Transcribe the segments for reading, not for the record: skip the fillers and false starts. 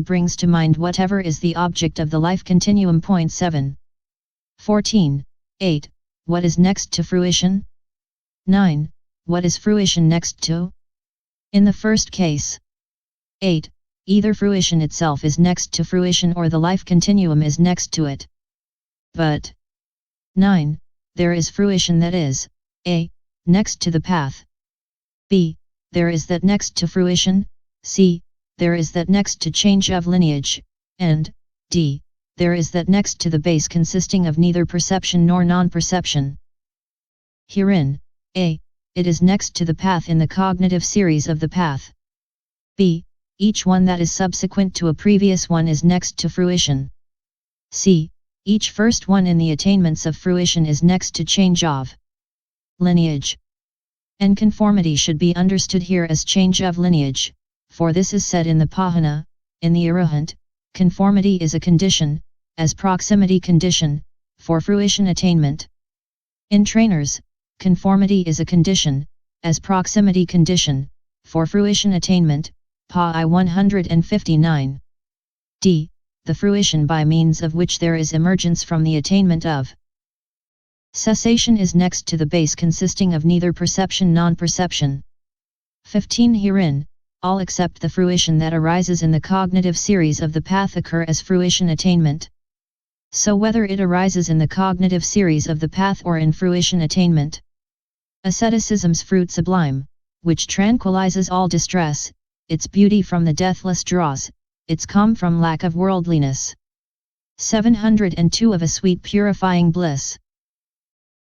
brings to mind whatever is the object of the life continuum. 7. 14. 8. What is next to fruition? 9. What is fruition next to? In the first case. 8. Either fruition itself is next to fruition or the life continuum is next to it. But 9. There is fruition that is a. Next to the path. b. There is that next to fruition. c. There is that next to change of lineage. And d. There is that next to the base consisting of neither perception nor non-perception. Herein, a. It is next to the path in the cognitive series of the path. b. Each one that is subsequent to a previous one is next to fruition. c. Each first one in the attainments of fruition is next to change of lineage. And conformity should be understood here as change of lineage, for this is said in the Paþþhana, in the Arahant, conformity is a condition, as proximity condition, for fruition attainment. In trainers, conformity is a condition, as proximity condition, for fruition attainment. Paþþh I 159. d. The fruition by means of which there is emergence from the attainment of cessation is next to the base consisting of neither perception non-perception. 15. Herein, all except the fruition that arises in the cognitive series of the path occur as fruition attainment. So whether it arises in the cognitive series of the path or in fruition attainment. Asceticism's fruit sublime, which tranquilizes all distress, its beauty from the deathless draws, its calm from lack of worldliness. 702 Of a sweet purifying bliss.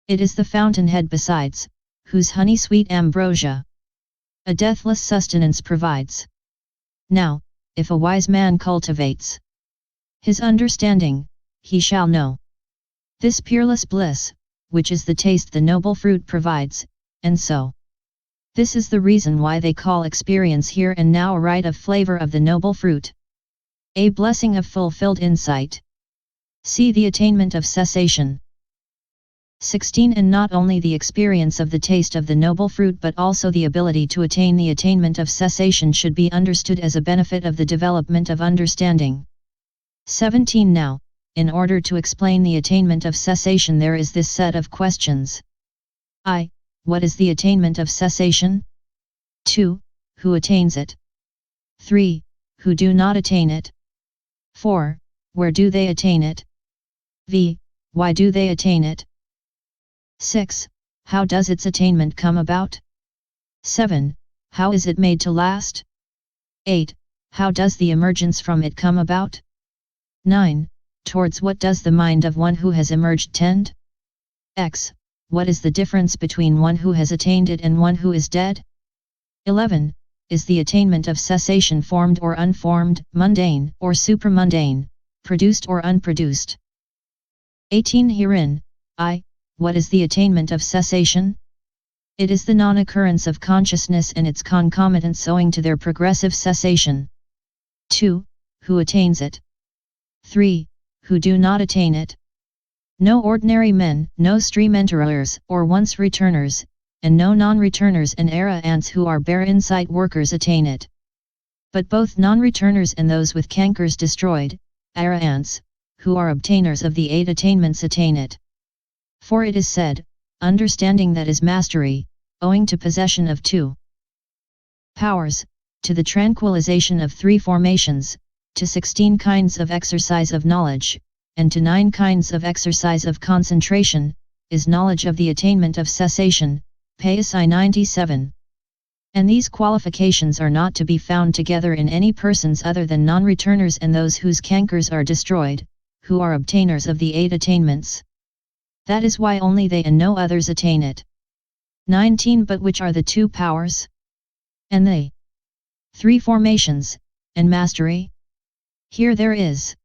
It is the fountainhead besides, whose honey sweet ambrosia a deathless sustenance provides. Now, if a wise man cultivates his understanding, he shall know this peerless bliss, which is the taste the noble fruit provides, and so. This is the reason why they call experience here and now a right of flavor of the noble fruit. A blessing of fulfilled insight. See the attainment of cessation. 16 And not only the experience of the taste of the noble fruit but also the ability to attain the attainment of cessation should be understood as a benefit of the development of understanding. 17 Now, in order to explain the attainment of cessation there is this set of questions. I. What is the attainment of cessation? 2. Who attains it? 3. Who do not attain it? 4. Where do they attain it? v. Why do they attain it? 6. How does its attainment come about? 7. How is it made to last? 8. How does the emergence from it come about? 9. Towards what does the mind of one who has emerged tend? X. What is the difference between one who has attained it and one who is dead? 11. Is the attainment of cessation formed or unformed, mundane or supramundane, produced or unproduced? 18. Herein, I. What is the attainment of cessation? It is the non-occurrence of consciousness and its concomitants owing to their progressive cessation. 2. Who attains it? 3. Who do not attain it? No ordinary men, no stream enterers or once returners, and no non-returners and arahants who are bare insight workers attain it. But both non-returners and those with cankers destroyed, arahants, who are obtainers of the 8 attainments attain it. For it is said, understanding that is mastery, owing to possession of 2 powers, to the tranquilization of 3 formations, to 16 kinds of exercise of knowledge, and to 9 kinds of exercise of concentration, is knowledge of the attainment of cessation. Paþþh I 97. And these qualifications are not to be found together in any persons other than non-returners and those whose cankers are destroyed, who are obtainers of the 8 attainments. That is why only they and no others attain it. 19 But which are the 2 powers? And they 3 formations, and mastery? Here there is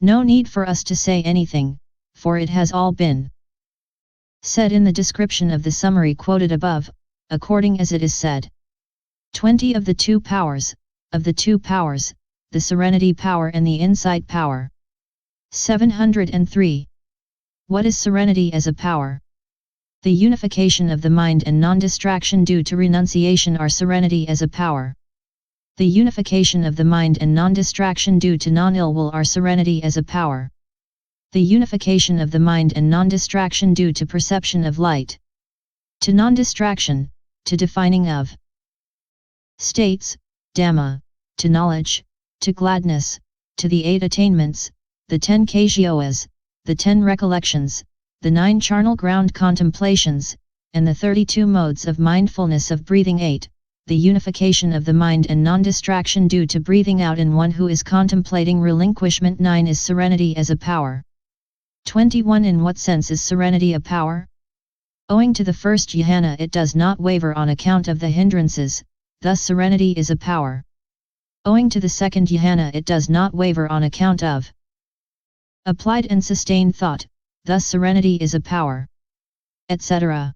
no need for us to say anything, for it has all been said in the description of the summary quoted above, according as it is said. 20 Of the 2 powers, the serenity power and the insight power. 703. What is serenity as a power? The unification of the mind and non-distraction due to renunciation are serenity as a power. The unification of the mind and non-distraction due to non-ill will are serenity as a power. The unification of the mind and non-distraction due to perception of light. To non-distraction, to defining of states, Dhamma, to knowledge, to gladness, to the 8 attainments, the 10 Kajyoas, the 10 recollections, the 9 charnel ground contemplations, and the 32 modes of mindfulness of breathing 8, the unification of the mind and non-distraction due to breathing out in one who is contemplating relinquishment 9 is serenity as a power. 21 In what sense is serenity a power? Owing to the first jhana it does not waver on account of the hindrances, thus serenity is a power. Owing to the second jhana it does not waver on account of applied and sustained thought, thus serenity is a power, etc.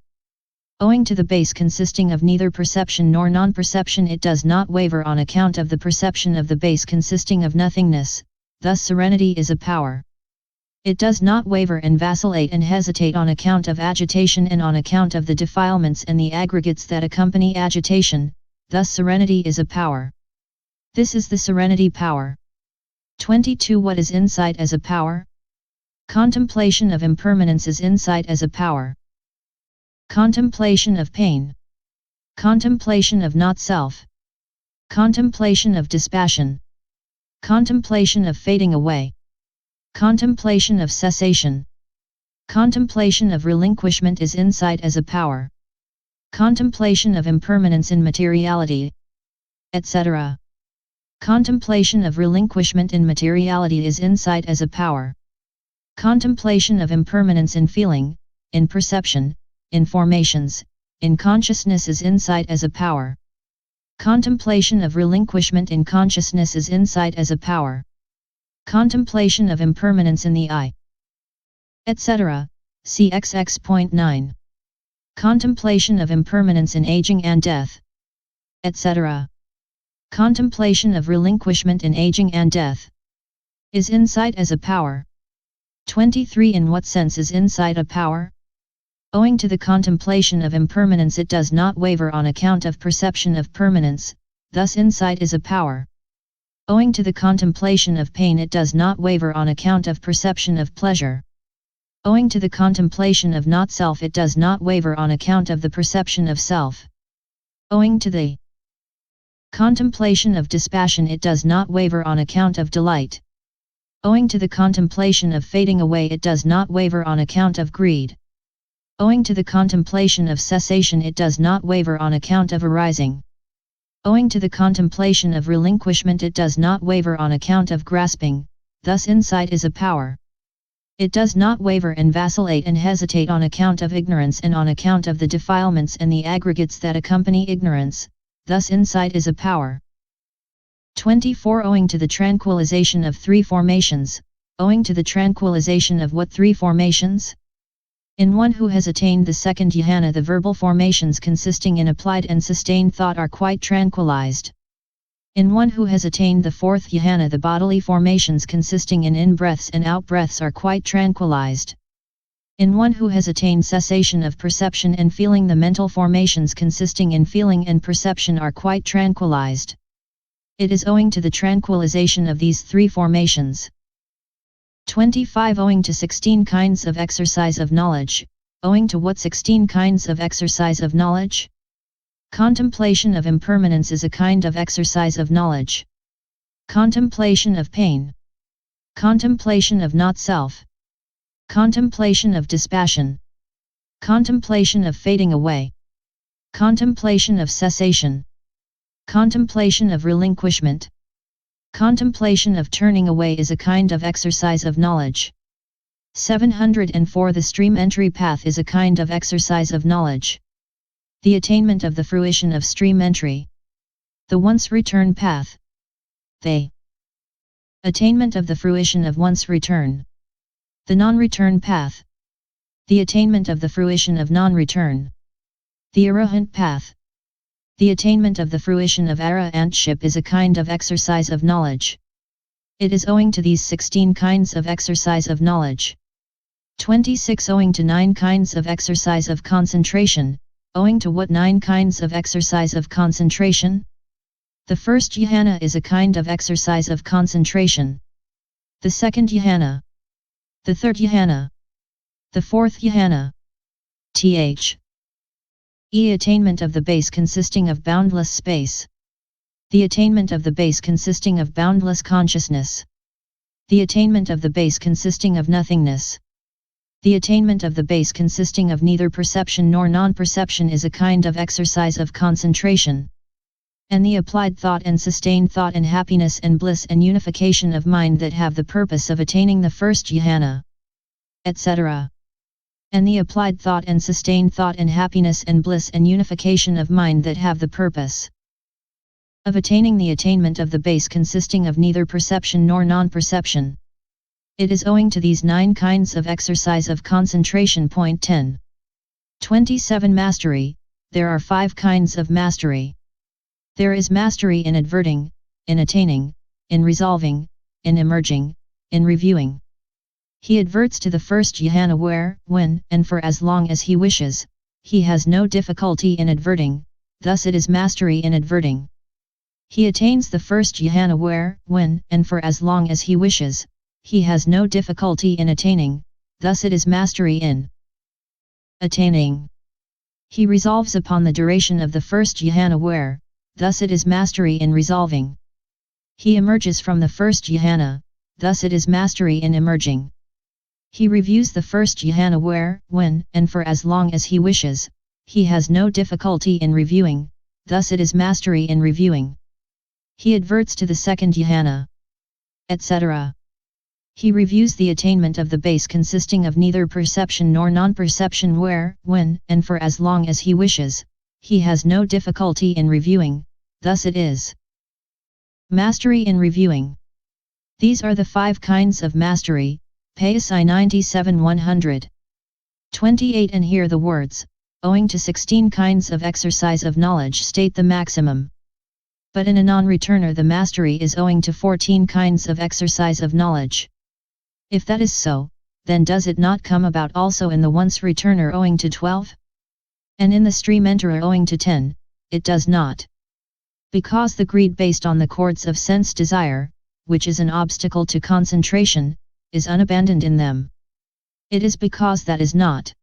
Owing to the base consisting of neither perception nor non-perception it does not waver on account of the perception of the base consisting of nothingness, thus serenity is a power. It does not waver and vacillate and hesitate on account of agitation and on account of the defilements and the aggregates that accompany agitation, thus serenity is a power. This is the serenity power. 22 What is insight as a power? Contemplation of impermanence is insight as a power. Contemplation of pain. Contemplation of not-self. Contemplation of dispassion. Contemplation of fading away. Contemplation of cessation. Contemplation of relinquishment is insight as a power. Contemplation of impermanence in materiality, etc. Contemplation of relinquishment in materiality is insight as a power. Contemplation of impermanence in feeling, in perception, in formations, in consciousness is insight as a power. Contemplation of relinquishment in consciousness is insight as a power. Contemplation of impermanence in the I, etc. See XX.9. Contemplation of impermanence in aging and death, etc. Contemplation of relinquishment in aging and death is insight as a power. 23 In what sense is insight a power? Owing to the contemplation of impermanence it does not waver on account of perception of permanence, thus insight is a power. Owing to the contemplation of pain it does not waver on account of perception of pleasure. Owing to the contemplation of not-self it does not waver on account of the perception of self. Owing to the contemplation of dispassion it does not waver on account of delight. Owing to the contemplation of fading away it does not waver on account of greed. Owing to the contemplation of cessation it does not waver on account of arising. Owing to the contemplation of relinquishment it does not waver on account of grasping, thus insight is a power. It does not waver and vacillate and hesitate on account of ignorance and on account of the defilements and the aggregates that accompany ignorance, thus insight is a power. 24 Owing to the tranquilization of 3 formations, owing to the tranquilization of what 3 formations? In one who has attained the second jhana the verbal formations consisting in applied and sustained thought are quite tranquilized. In one who has attained the 4th jhana the bodily formations consisting in in-breaths and out-breaths are quite tranquilized. In one who has attained cessation of perception and feeling the mental formations consisting in feeling and perception are quite tranquilized. It is owing to the tranquilization of these 3 formations. 25 Owing to 16 kinds of exercise of knowledge, owing to what 16 kinds of exercise of knowledge? Contemplation of impermanence is a kind of exercise of knowledge. Contemplation of pain. Contemplation of not-self. Contemplation of dispassion. Contemplation of fading away. Contemplation of cessation. Contemplation of relinquishment. Contemplation of turning away is a kind of exercise of knowledge. 704 The stream entry path is a kind of exercise of knowledge. The attainment of the fruition of stream entry. The once return path. The attainment of the fruition of once return. The non-return path. The attainment of the fruition of non-return. The Arahant path. The attainment of the fruition of Arahantship is a kind of exercise of knowledge. It is owing to these 16 kinds of exercise of knowledge. 26 Owing to 9 kinds of exercise of concentration, owing to what 9 kinds of exercise of concentration? The first jhana is a kind of exercise of concentration. The second jhana. The third jhana. The fourth jhana. Th. Attainment of the base consisting of boundless space. The attainment of the base consisting of boundless consciousness. The attainment of the base consisting of nothingness. The attainment of the base consisting of neither perception nor non-perception is a kind of exercise of concentration. And the applied thought and sustained thought and happiness and bliss and unification of mind that have the purpose of attaining the first jhana, etc. And the applied thought and sustained thought and happiness and bliss and unification of mind that have the purpose of attaining the attainment of the base consisting of neither perception nor non-perception. It is owing to these 9 kinds of exercise of concentration. Point 10. 27 Mastery. There are 5 kinds of mastery. There is mastery in adverting, in attaining, in resolving, in emerging, in reviewing. He adverts to the first jhana where, when, and for as long as he wishes, he has no difficulty in adverting, thus it is mastery in adverting. He attains the first jhana where, when, and for as long as he wishes, he has no difficulty in attaining, thus it is mastery in attaining. He resolves upon the duration of the first jhana where, thus it is mastery in resolving. He emerges from the first jhana, thus it is mastery in emerging. He reviews the first jhana where, when, and for as long as he wishes, he has no difficulty in reviewing, thus it is mastery in reviewing. He adverts to the second jhana, etc. He reviews the attainment of the base consisting of neither perception nor non-perception where, when, and for as long as he wishes, he has no difficulty in reviewing, thus it is mastery in reviewing. These are the 5 kinds of mastery. Paþþh I 97-100. 28 And here the words, owing to 16 kinds of exercise of knowledge state the maximum. But in a non-returner the mastery is owing to 14 kinds of exercise of knowledge. If that is so, then does it not come about also in the once returner owing to 12? And in the stream enterer owing to 10, it does not. Because the greed based on the cords of sense desire, which is an obstacle to concentration, is unabandoned in them. It is because that is not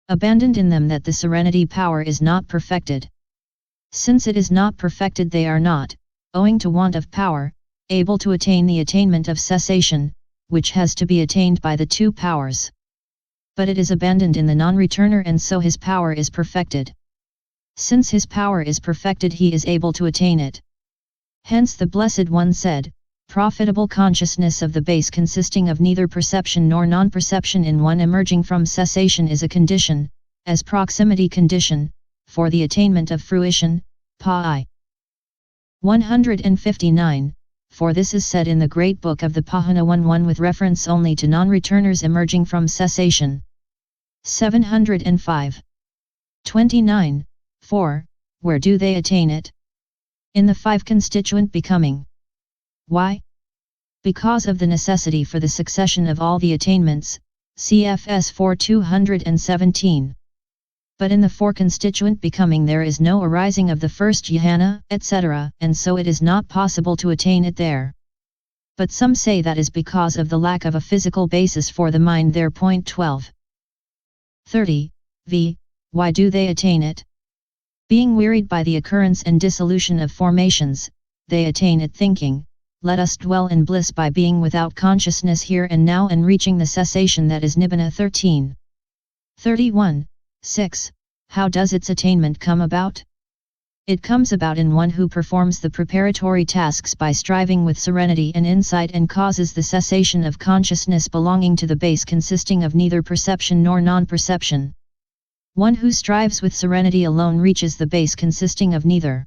abandoned in them that the serenity power is not perfected. Since it is not perfected they are not, owing to want of power, able to attain the attainment of cessation, which has to be attained by the 2 powers. But it is abandoned in the non-returner and so his power is perfected. Since his power is perfected he is able to attain it. Hence the Blessed One said, profitable consciousness of the base consisting of neither perception nor non-perception in one emerging from cessation is a condition, as proximity condition, for the attainment of fruition. Paþþh I. 159, for this is said in the great book of the Paþþhana 1:1 with reference only to non-returners emerging from cessation. 705. 29, 4, where do they attain it? In the 5 constituent becoming. Why? Because of the necessity for the succession of all the attainments, cfs 4:217. But in the 4 constituent becoming there is no arising of the first jhana, etc., and so it is not possible to attain it there. But some say that is because of the lack of a physical basis for the mind there. Point 12. 30. V. Why do they attain it? Being wearied by the occurrence and dissolution of formations, they attain it thinking, let us dwell in bliss by being without consciousness here and now and reaching the cessation that is Nibbana 13. 31. 6. How does its attainment come about? It comes about in one who performs the preparatory tasks by striving with serenity and insight and causes the cessation of consciousness belonging to the base consisting of neither perception nor non-perception. One who strives with serenity alone reaches the base consisting of neither